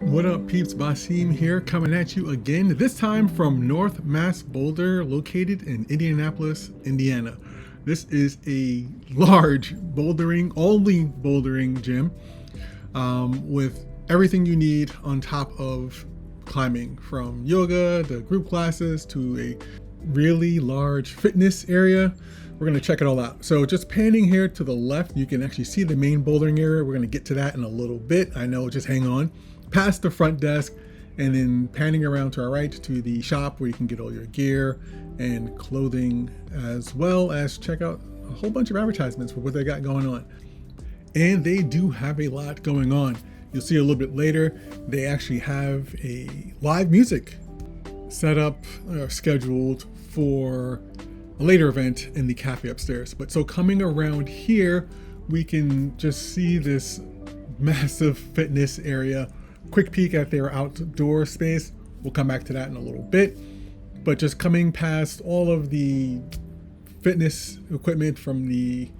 What up, peeps? Basim here, coming at you again, this time from North Mass Boulder, located in Indianapolis, Indiana. This is a large only bouldering gym with everything you need on top of climbing, from yoga to group classes to a really large fitness area. We're going to check it all out. So just panning here to the left, you can actually see the main bouldering area. We're going to get to that in a little bit. I know, just hang on. Past the front desk, and then panning around to our right to the shop where you can get all your gear and clothing, as well as check out a whole bunch of advertisements for what they got going on. And they do have a lot going on. You'll see a little bit later, they actually have a live music set up, scheduled for a later event in the cafe upstairs. But so coming around here, we can just see this massive fitness area. Quick peek at their outdoor space. We'll come back to that in a little bit. But just coming past all of the fitness equipment, from the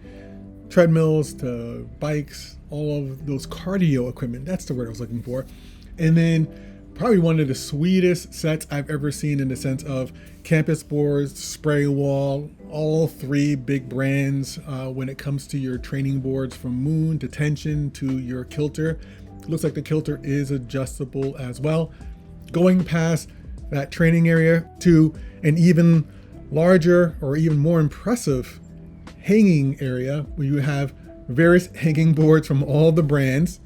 treadmills to bikes, all of those cardio equipment, that's the word I was looking for. And then probably one of the sweetest sets I've ever seen, in the sense of campus boards, spray wall, all three big brands when it comes to your training boards, from Moon to Tension to your Kilter. Looks like the Kilter is adjustable as well. Going past that training area to an even larger or even more impressive hanging area, where you have various hanging boards from all the brands.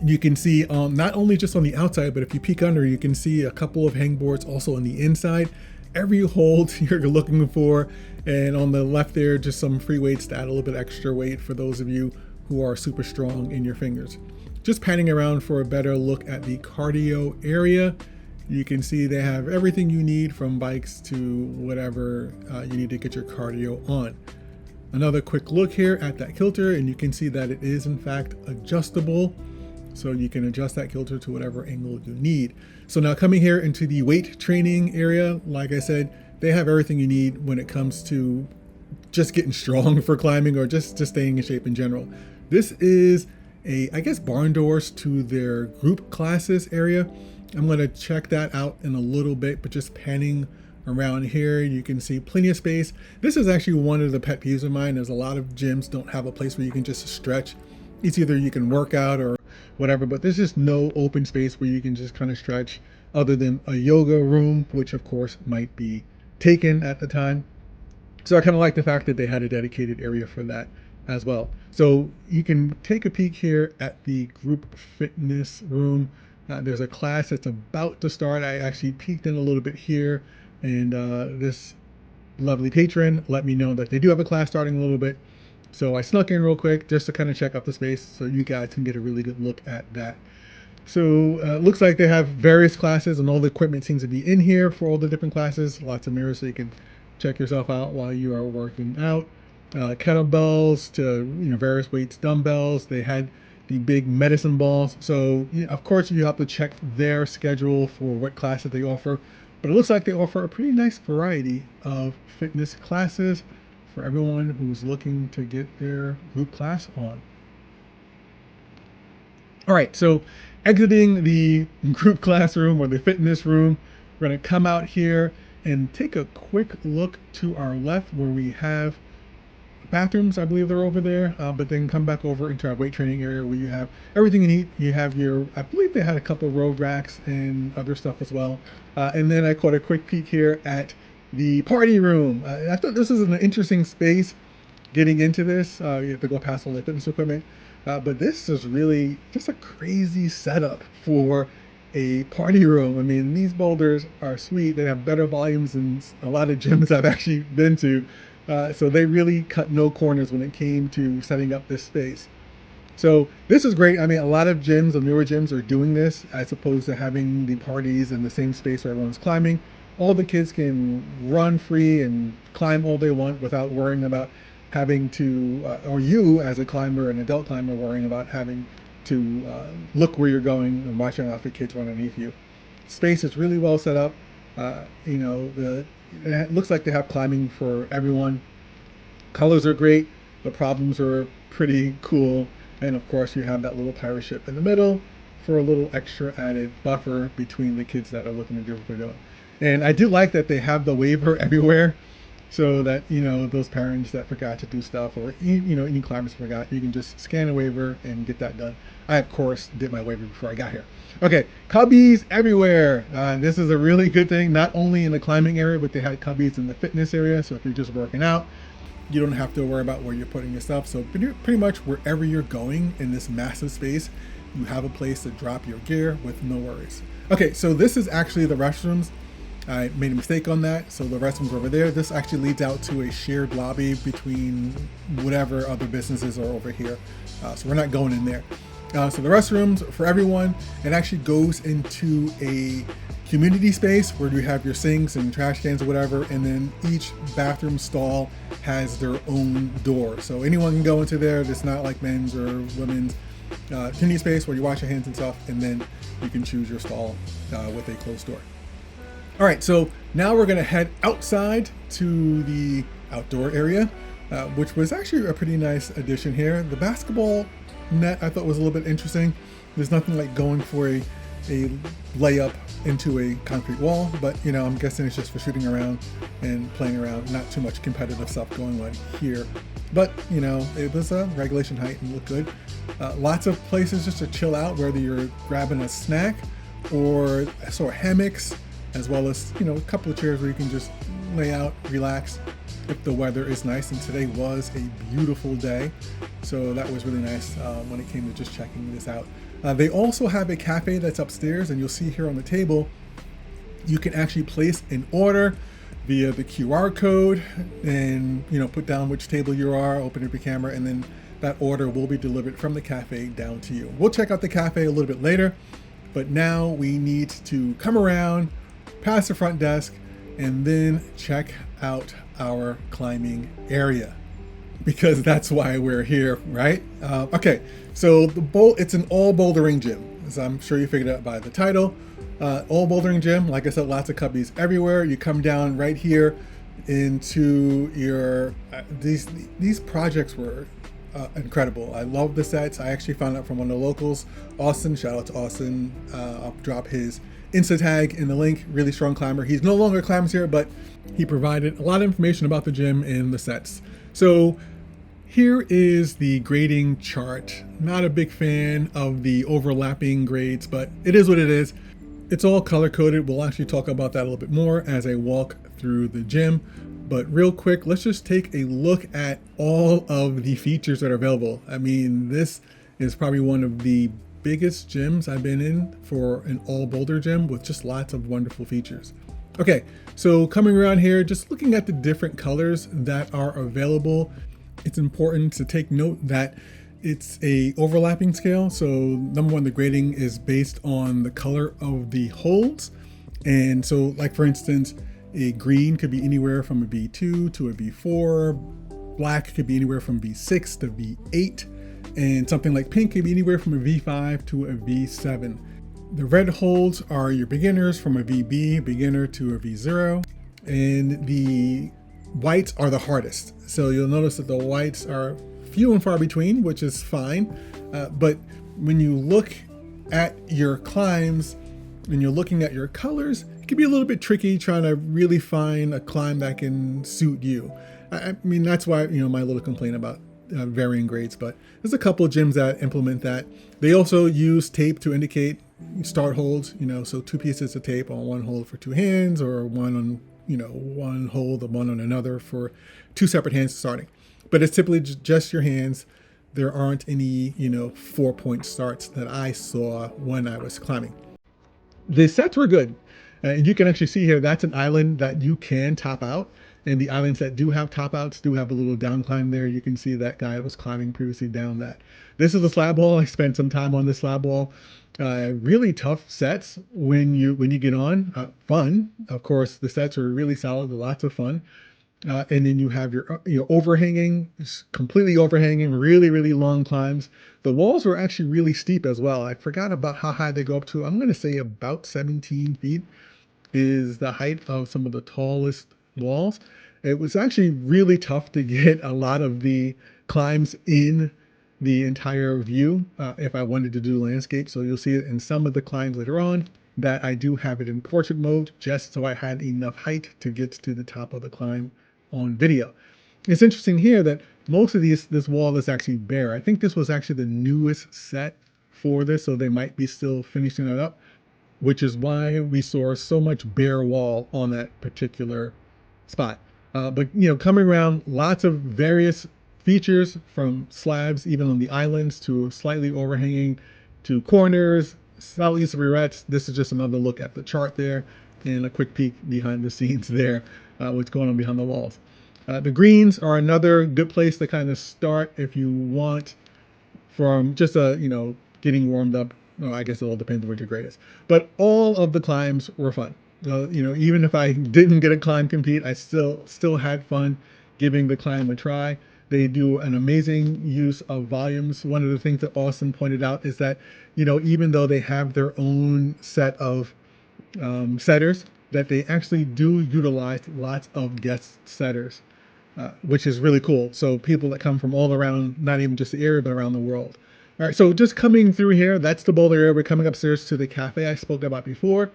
You can see not only just on the outside, but if you peek under, you can see a couple of hang boards also on the inside. Every hold you're looking for. And on the left there, just some free weights to add a little bit extra weight for those of you who are super strong in your fingers. Just panning around for a better look at the cardio area. You can see they have everything you need, from bikes to whatever you need to get your cardio on. Another quick look here at that Kilter, and you can see that it is in fact adjustable. So you can adjust that Kilter to whatever angle you need. So now coming here into the weight training area, like I said, they have everything you need when it comes to just getting strong for climbing, or just staying in shape in general. This is I guess barn doors to their group classes area. I'm going to check that out in a little bit, but just panning around here, you can see plenty of space. This is actually one of the pet peeves of mine. There's a lot of gyms don't have a place where you can just stretch. It's either you can work out or whatever, but there's just no open space where you can just kind of stretch, other than a yoga room, which of course might be taken at the time. So I kind of like the fact that they had a dedicated area for that as well. So you can take a peek here at the group fitness room. There's a class that's about to start. I actually peeked in a little bit here, and this lovely patron let me know that they do have a class starting a little bit. So I snuck in real quick just to kind of check out the space, so you guys can get a really good look at that. So looks like they have various classes, and all the equipment seems to be in here for all the different classes. Lots of mirrors so you can check yourself out while you are working out. Kettlebells to various weights, dumbbells. They had the big medicine balls. So of course you have to check their schedule for what classes they offer. But it looks like they offer a pretty nice variety of fitness classes for everyone who's looking to get their group class on. All right, so exiting the group classroom or the fitness room, we're going to come out here and take a quick look to our left, where we have bathrooms. I believe they're over there, but then come back over into our weight training area, where you have everything you need. You have I believe they had a couple of road racks and other stuff as well. And then I caught a quick peek here at the party room. I thought this was an interesting space. Getting into this, you have to go past all the fitness equipment, but this is really just a crazy setup for a party room. I mean, these boulders are sweet. They have better volumes than a lot of gyms I've actually been to. So they really cut no corners when it came to setting up this space. So this is great. I mean, a lot of gyms, the newer gyms, are doing this, as opposed to having the parties in the same space where everyone's climbing. All the kids can run free and climb all they want without worrying about having to, or you as a climber, an adult climber, worrying about having to look where you're going and watching out for kids run underneath you. Space is really well set up. It looks like they have climbing for everyone. Colors are great. The problems are pretty cool. And of course, you have that little pirate ship in the middle for a little extra added buffer between the kids that are looking to do what they're doing. And I do like that they have the waiver everywhere, so that those parents that forgot to do stuff, or any climbers forgot, you can just scan a waiver and get that done. I of course did my waiver before I got here. Okay, cubbies everywhere. This is a really good thing, not only in the climbing area, but they had cubbies in the fitness area. So if you're just working out, you don't have to worry about where you're putting your stuff. So pretty much wherever you're going in this massive space, you have a place to drop your gear with no worries. Okay, so this is actually the restrooms. I made a mistake on that. So the restrooms over there. This actually leads out to a shared lobby between whatever other businesses are over here. So we're not going in there. So the restrooms for everyone, it actually goes into a community space where you have your sinks and trash cans or whatever, and then each bathroom stall has their own door. So anyone can go into there. It's not like men's or women's community space where you wash your hands and stuff, and then you can choose your stall with a closed door. All right, so now we're gonna head outside to the outdoor area, which was actually a pretty nice addition here. The basketball net I thought was a little bit interesting. There's nothing like going for a layup into a concrete wall, but I'm guessing it's just for shooting around and playing around. Not too much competitive stuff going on here, but it was a regulation height and looked good. Lots of places just to chill out, whether you're grabbing a snack or sort of hammocks, as well as a couple of chairs where you can just lay out, relax if the weather is nice. And today was a beautiful day, so that was really nice when it came to just checking this out. They also have a cafe that's upstairs, and you'll see here on the table you can actually place an order via the QR code and put down which table you are, open up your camera, and then that order will be delivered from the cafe down to you. We'll check out the cafe a little bit later, but now we need to come around past the front desk and then check out our climbing area, because that's why we're here, right? Okay, so it's an all bouldering gym, as I'm sure you figured out by the title. All bouldering gym, like I said, lots of cubbies everywhere. You come down right here into your these projects were incredible. I love the sets. I actually found out from one of the locals, Austin. Shout out to Austin. I'll drop his Insta tag in the link. Really strong climber. He's no longer climbs here, but he provided a lot of information about the gym and the sets. So here is the grading chart. Not a big fan of the overlapping grades, but it is what it is. It's all color coded. We'll actually talk about that a little bit more as I walk through the gym. But real quick, let's just take a look at all of the features that are available. I mean, this is probably one of the biggest gyms I've been in for an all boulder gym, with just lots of wonderful features. Okay, so coming around here, just looking at the different colors that are available, it's important to take note that it's a overlapping scale. So number one, the grading is based on the color of the holds. And so like for instance, a green could be anywhere from a B2 to a B4. Black could be anywhere from B6 to B8. And something like pink could be anywhere from a V5 to a V7. The red holds are your beginners, from a VB, beginner, to a V0. And the whites are the hardest. So you'll notice that the whites are few and far between, which is fine. But when you look at your climbs and you're looking at your colors, it can be a little bit tricky trying to really find a climb that can suit you. I mean, that's why, my little complaint about varying grades, but there's a couple of gyms that implement that. They also use tape to indicate start holds, so 2 pieces of tape on one hold for 2 hands, or one on, one hold and one on another for 2 separate hands starting. But it's typically just your hands. There aren't any, 4-point starts that I saw when I was climbing. The sets were good. And you can actually see here, that's an island that you can top out. And the islands that do have top outs do have a little down climb there. You can see that guy was climbing previously down that. This is a slab wall. I spent some time on the slab wall. Really tough sets when you get on. Fun. Of course, the sets are really solid. Lots of fun. And then you have your overhanging, completely overhanging, really, really long climbs. The walls were actually really steep as well. I forgot about how high they go up to. I'm going to say about 17 feet is the height of some of the tallest walls. It was actually really tough to get a lot of the climbs in the entire view if I wanted to do landscape. So you'll see it in some of the climbs later on that I do have it in portrait mode just so I had enough height to get to the top of the climb on video. It's interesting here that most of this wall is actually bare. I think this was actually the newest set for this, so they might be still finishing it up, which is why we saw so much bare wall on that particular spot. But coming around, lots of various features from slabs, even on the islands, to slightly overhanging, to corners, slightly silhouettes. This is just another look at the chart there, and a quick peek behind the scenes there, what's going on behind the walls. The greens are another good place to kind of start if you want from just getting warmed up. Well, I guess it all depends on what your grade is. But all of the climbs were fun. Even if I didn't get a climb complete, I still had fun giving the climb a try. They do an amazing use of volumes. One of the things that Austin pointed out is that, even though they have their own set of setters, that they actually do utilize lots of guest setters, which is really cool. So people that come from all around, not even just the area, but around the world. All right, so just coming through here, that's the Boulder area. We're coming upstairs to the cafe I spoke about before.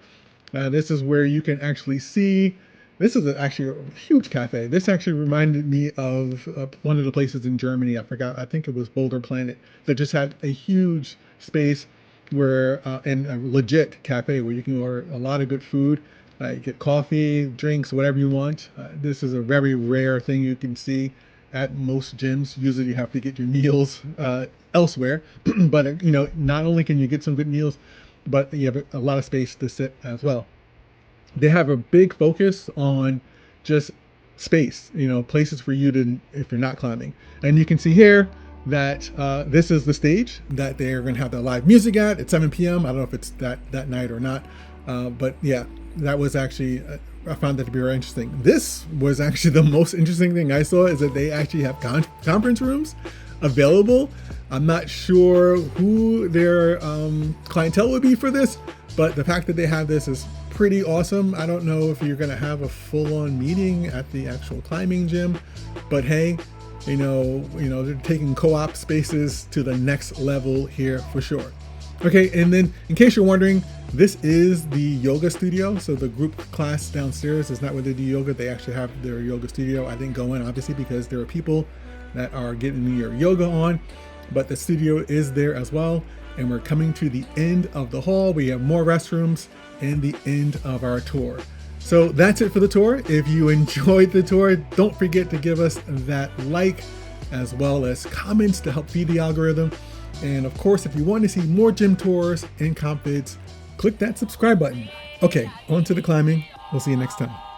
This is where you can actually see, this is actually a huge cafe. This actually reminded me of one of the places in Germany, I forgot, I think it was Boulder Planet, that just had a huge space where, and a legit cafe where you can order a lot of good food. You get coffee, drinks, whatever you want. This is a very rare thing you can see at most gyms. Usually you have to get your meals elsewhere, but not only can you get some good meals, but you have a lot of space to sit as well. They have a big focus on just space, places for you to, if you're not climbing. And you can see here that this is the stage that they're going to have the live music at 7 p.m. I don't know if it's that night or not, but yeah, that was actually, I found that to be very interesting. This was actually the most interesting thing I saw, is that they actually have conference rooms available. I'm not sure who their clientele would be for this, but the fact that they have this is pretty awesome. I don't know if you're going to have a full-on meeting at the actual climbing gym, but hey, they're taking co-op spaces to the next level here for sure. Okay, and then in case you're wondering, this is the yoga studio. So the group class downstairs is not where they do yoga. They actually have their yoga studio. I didn't go in, obviously, because there are people that are getting your yoga on, but the studio is there as well. And we're coming to the end of the hall. We have more restrooms and the end of our tour. So that's it for the tour. If you enjoyed the tour, don't forget to give us that like, as well as comments to help feed the algorithm. And of course, if you want to see more gym tours and comp vids, click that subscribe button. Okay, on to the climbing. We'll see you next time.